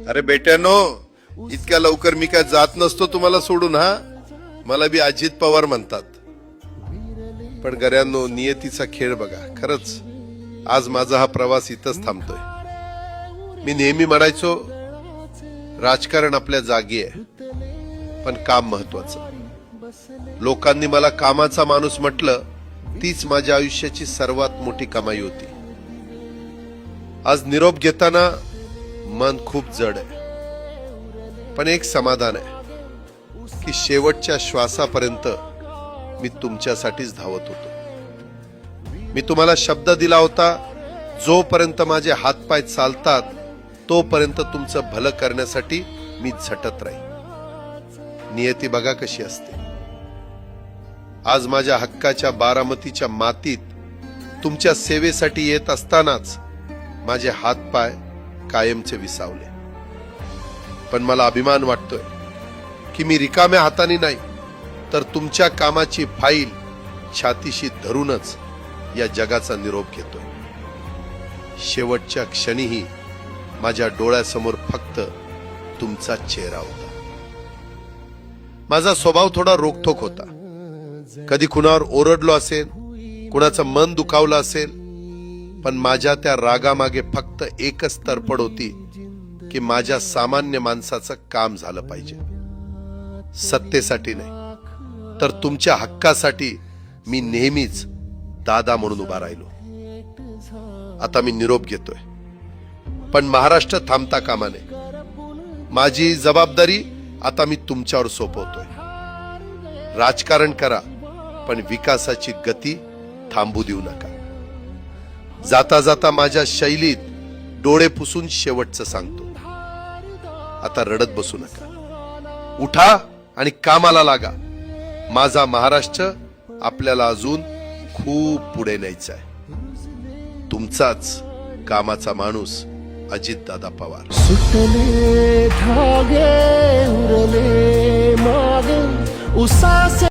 अरे बेट्यानो, इतक्या लवकर मी काय जात नसतो तुम्हाला सोडून. हा, मला बी अजित पवार म्हणतात. पण गऱ्यांनो, नियतीचा खेळ बघा. खरंच आज माझा हा प्रवास इथंच थांबतोय. मी नेहमी म्हणायचो राजकारण आपल्या जागी आहे, पण काम महत्वाचं. लोकांनी मला कामाचा माणूस म्हटलं, तीच माझ्या आयुष्याची सर्वात मोठी कमाई होती. आज निरोप घेताना मन खूप जड आहे, पण एक समाधान आहे की शेवटच्या श्वासापर्यंत मी तुमच्यासाठीच धावत होतो. मी तुम्हाला शब्द दिला होता, जोपर्यंत माझे हातपाय चालतात तोपर्यंत तुमचं भलं करण्यासाठी मी झटत राहील. नियती बघा कशी असते. आज माझ्या हक्काच्या बारामतीच्या मातीत तुमच्या सेवेसाठी येत असतानाच माझे हातपाय कायमचे विसावले. पण मला अभिमान वाटतोय की मी रिकाम्या हाताने नाही, तर तुमच्या कामाची फाईल छातीशी धरूनच या जगाचा निरोप घेतोय. शेवटच्या क्षणीही माझ्या डोळ्यासमोर फक्त तुमचा चेहरा होता. माझा स्वभाव थोडा रोखठोक होता. कधी कुणावर ओरडलो असेल, कुणाचं मन दुखावलं असेल, पण माझ्या त्या रागामागे फक्त एकच तडफड होती की माझ्या सामान्य माणसाचं काम झालं पाहिजे. सत्तेसाठी नाही, तर तुमच्या हक्कासाठी मी नेहमीच दादा म्हणून उभा राहिलो. आता मी निरोप घेतोय, पण महाराष्ट्र थांबता कामा नये. माझी जबाबदारी आता मी तुमच्यावर सोपवतोय. राजकारण करा, पण विकासाची गती थांबू देऊ नका. जाता जाता माझ्या शैलीत डोळे पुसून शेवटचं सांगतो, आता रडत बसू नका. उठा आणि कामाला लागा. माझा महाराष्ट्र आपल्याला अजून खूप पुढे न्यायचा आहे. तुमचाच कामाचा माणूस अजितदादा पवार. सुटले धागे उरले मागे उसासे